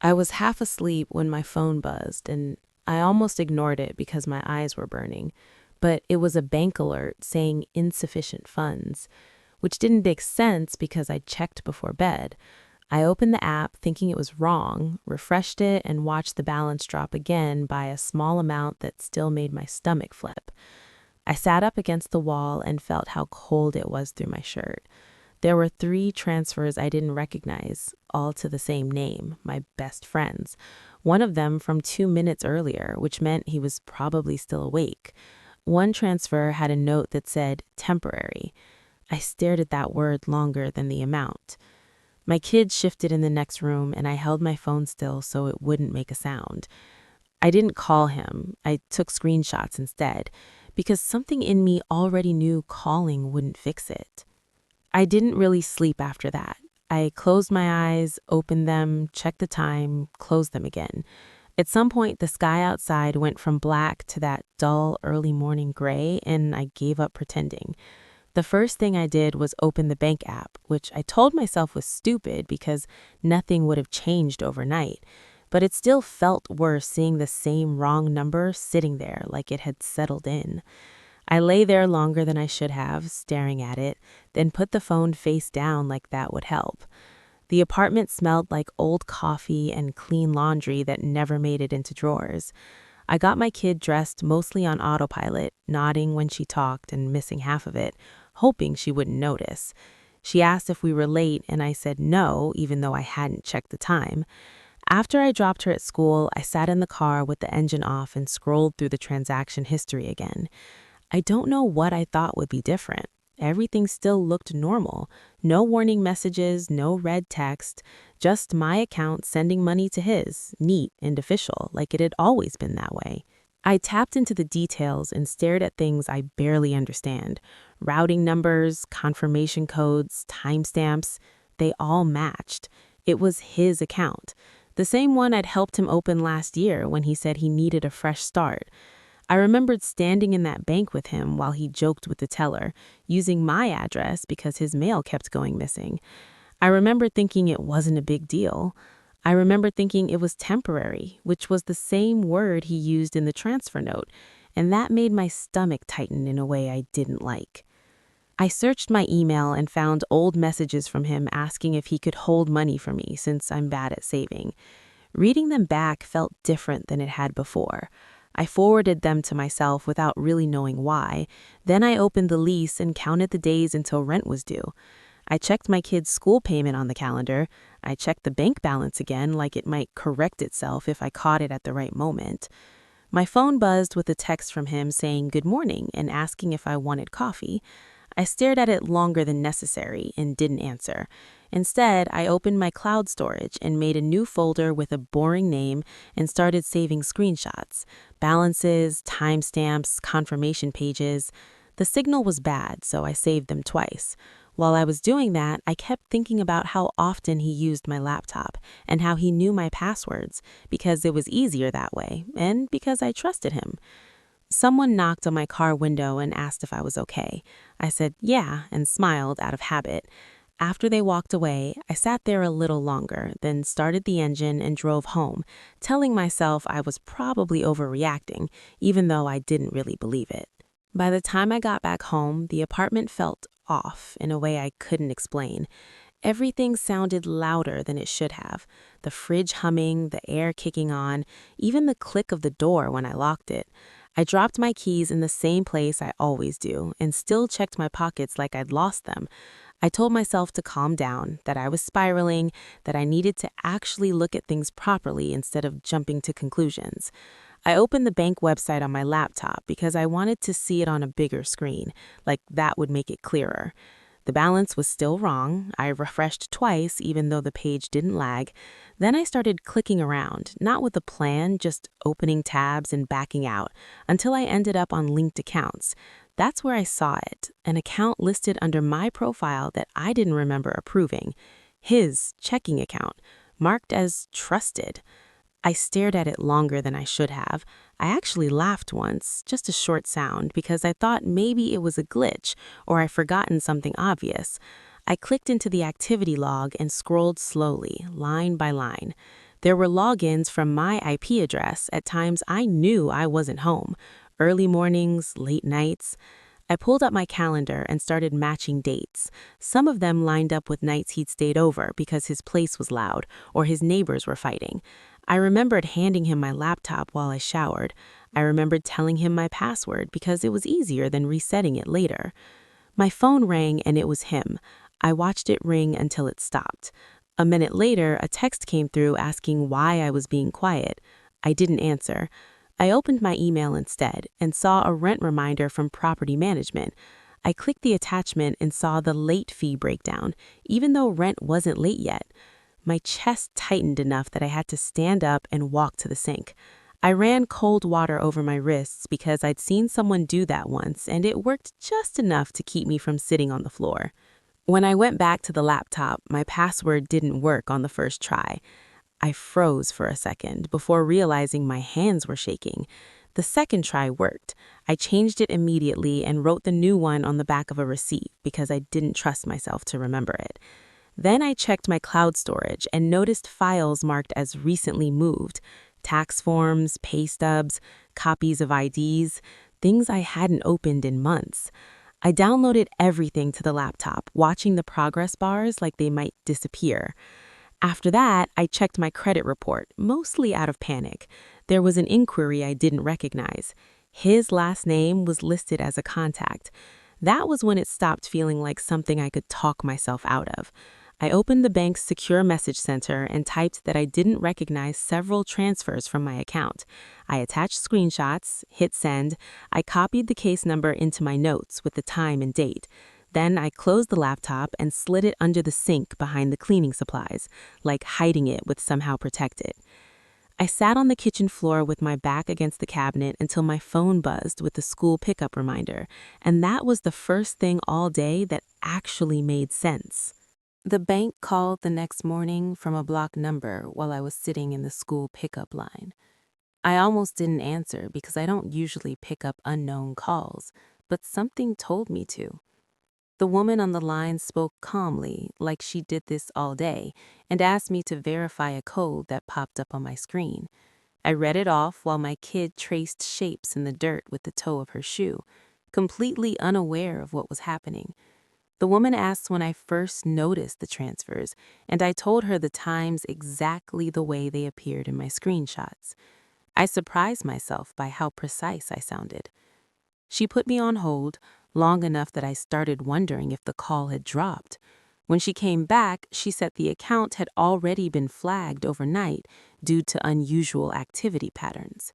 I was half asleep when my phone buzzed, and I almost ignored it because my eyes were burning. But it was a bank alert saying insufficient funds, which didn't make sense because I checked before bed. I opened the app thinking it was wrong, refreshed it, and watched the balance drop again by a small amount that still made my stomach flip. I sat up against the wall and felt how cold it was through my shirt. There were three transfers I didn't recognize, all to the same name, my best friend's. One of them from 2 minutes earlier, which meant he was probably still awake. One transfer had a note that said temporary. I stared at that word longer than the amount. My kids shifted in the next room, and I held my phone still so it wouldn't make a sound. I didn't call him. I took screenshots instead, because something in me already knew calling wouldn't fix it. I didn't really sleep after that. I closed my eyes, opened them, checked the time, closed them again. At some point, the sky outside went from black to that dull early morning gray, and I gave up pretending. The first thing I did was open the bank app, which I told myself was stupid because nothing would have changed overnight. But it still felt worse seeing the same wrong number sitting there like it had settled in. I lay there longer than I should have, staring at it, then put the phone face down like that would help. The apartment smelled like old coffee and clean laundry that never made it into drawers. I got my kid dressed mostly on autopilot, nodding when she talked and missing half of it, hoping she wouldn't notice. She asked if we were late, and I said no, even though I hadn't checked the time. After I dropped her at school, I sat in the car with the engine off and scrolled through the transaction history again. I don't know what I thought would be different. Everything still looked normal. No warning messages, no red text, just my account sending money to his, neat and official, like it had always been that way. I tapped into the details and stared at things I barely understand. Routing numbers, confirmation codes, timestamps, they all matched. It was his account. The same one I'd helped him open last year when he said he needed a fresh start. I remembered standing in that bank with him while he joked with the teller, using my address because his mail kept going missing. I remember thinking it wasn't a big deal. I remember thinking it was temporary, which was the same word he used in the transfer note, and that made my stomach tighten in a way I didn't like. I searched my email and found old messages from him asking if he could hold money for me since I'm bad at saving. Reading them back felt different than it had before. I forwarded them to myself without really knowing why. Then I opened the lease and counted the days until rent was due. I checked my kid's school payment on the calendar. I checked the bank balance again like it might correct itself if I caught it at the right moment. My phone buzzed with a text from him saying good morning and asking if I wanted coffee. I stared at it longer than necessary and didn't answer. Instead, I opened my cloud storage and made a new folder with a boring name and started saving screenshots, balances, timestamps, confirmation pages. The signal was bad, so I saved them twice. While I was doing that, I kept thinking about how often he used my laptop and how he knew my passwords because it was easier that way and because I trusted him. Someone knocked on my car window and asked if I was okay. I said yeah and smiled out of habit. After they walked away, I sat there a little longer, then started the engine and drove home, telling myself I was probably overreacting, even though I didn't really believe it. By the time I got back home, the apartment felt off in a way I couldn't explain. Everything sounded louder than it should have. The fridge humming, the air kicking on, even the click of the door when I locked it. I dropped my keys in the same place I always do and still checked my pockets like I'd lost them. I told myself to calm down, that I was spiraling, that I needed to actually look at things properly instead of jumping to conclusions. I opened the bank website on my laptop because I wanted to see it on a bigger screen, like that would make it clearer. The balance was still wrong. I refreshed twice, even though the page didn't lag. Then I started clicking around, not with a plan, just opening tabs and backing out, until I ended up on linked accounts. That's where I saw it, an account listed under my profile that I didn't remember approving. His checking account, marked as trusted. I stared at it longer than I should have. I actually laughed once, just a short sound, because I thought maybe it was a glitch or I'd forgotten something obvious. I clicked into the activity log and scrolled slowly, line by line. There were logins from my IP address at times I knew I wasn't home, early mornings, late nights. I pulled up my calendar and started matching dates. Some of them lined up with nights he'd stayed over because his place was loud or his neighbors were fighting. I remembered handing him my laptop while I showered. I remembered telling him my password because it was easier than resetting it later. My phone rang and it was him. I watched it ring until it stopped. A minute later, a text came through asking why I was being quiet. I didn't answer. I opened my email instead and saw a rent reminder from property management. I clicked the attachment and saw the late fee breakdown, even though rent wasn't late yet. My chest tightened enough that I had to stand up and walk to the sink. I ran cold water over my wrists because I'd seen someone do that once, and it worked just enough to keep me from sitting on the floor. When I went back to the laptop, my password didn't work on the first try. I froze for a second before realizing my hands were shaking. The second try worked. I changed it immediately and wrote the new one on the back of a receipt because I didn't trust myself to remember it. Then I checked my cloud storage and noticed files marked as recently moved. Tax forms, pay stubs, copies of IDs, things I hadn't opened in months. I downloaded everything to the laptop, watching the progress bars like they might disappear. After that, I checked my credit report, mostly out of panic. There was an inquiry I didn't recognize. His last name was listed as a contact. That was when it stopped feeling like something I could talk myself out of. I opened the bank's secure message center and typed that I didn't recognize several transfers from my account. I attached screenshots, hit send. I copied the case number into my notes with the time and date. Then I closed the laptop and slid it under the sink behind the cleaning supplies, like hiding it would somehow protect it. I sat on the kitchen floor with my back against the cabinet until my phone buzzed with the school pickup reminder, and that was the first thing all day that actually made sense. The bank called the next morning from a blocked number while I was sitting in the school pickup line. I almost didn't answer because I don't usually pick up unknown calls, but something told me to. The woman on the line spoke calmly, like she did this all day, and asked me to verify a code that popped up on my screen. I read it off while my kid traced shapes in the dirt with the toe of her shoe, completely unaware of what was happening. The woman asked when I first noticed the transfers, and I told her the times exactly the way they appeared in my screenshots. I surprised myself by how precise I sounded. She put me on hold long enough that I started wondering if the call had dropped. When she came back, she said the account had already been flagged overnight due to unusual activity patterns.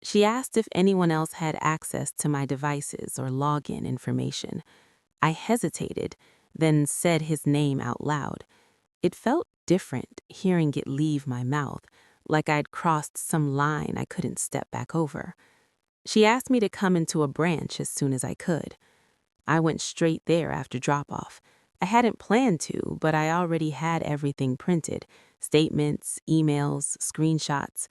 She asked if anyone else had access to my devices or login information. I hesitated, then said his name out loud. It felt different hearing it leave my mouth, like I'd crossed some line I couldn't step back over. She asked me to come into a branch as soon as I could. I went straight there after drop-off. I hadn't planned to, but I already had everything printed: statements, emails, screenshots.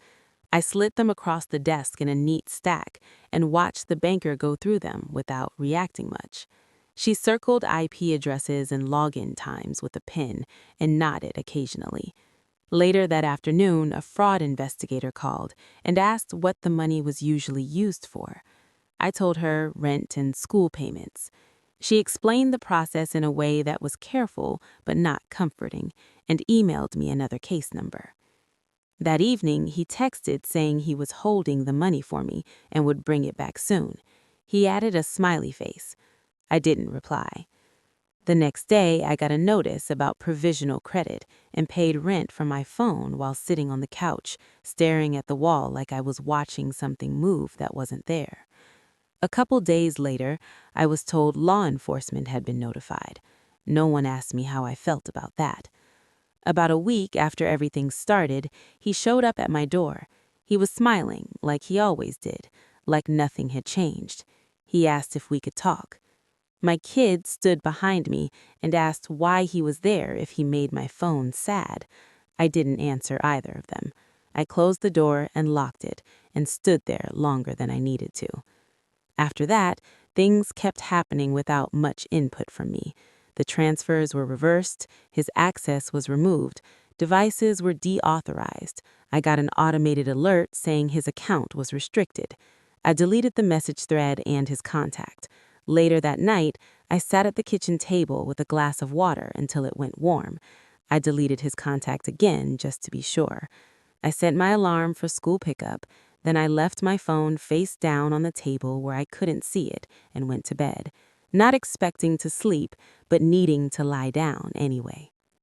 I slid them across the desk in a neat stack and watched the banker go through them without reacting much. She circled IP addresses and login times with a pin and nodded occasionally. Later that afternoon, a fraud investigator called and asked what the money was usually used for. I told her rent and school payments. She explained the process in a way that was careful but not comforting and emailed me another case number. That evening, he texted saying he was holding the money for me and would bring it back soon. He added a smiley face. I didn't reply. The next day, I got a notice about provisional credit and paid rent from my phone while sitting on the couch, staring at the wall like I was watching something move that wasn't there. A couple days later, I was told law enforcement had been notified. No one asked me how I felt about that. About a week after everything started, he showed up at my door. He was smiling, like he always did, like nothing had changed. He asked if we could talk. My kid stood behind me and asked why he was there if he made my phone sad. I didn't answer either of them. I closed the door and locked it and stood there longer than I needed to. After that, things kept happening without much input from me. The transfers were reversed, his access was removed, Devices were deauthorized. I got an automated alert saying his account was restricted. I deleted the message thread and his contact. Later that night, I sat at the kitchen table with a glass of water until it went warm. I deleted his contact again just to be sure. I set my alarm for school pickup. Then I left my phone face down on the table where I couldn't see it and went to bed, not expecting to sleep, but needing to lie down anyway.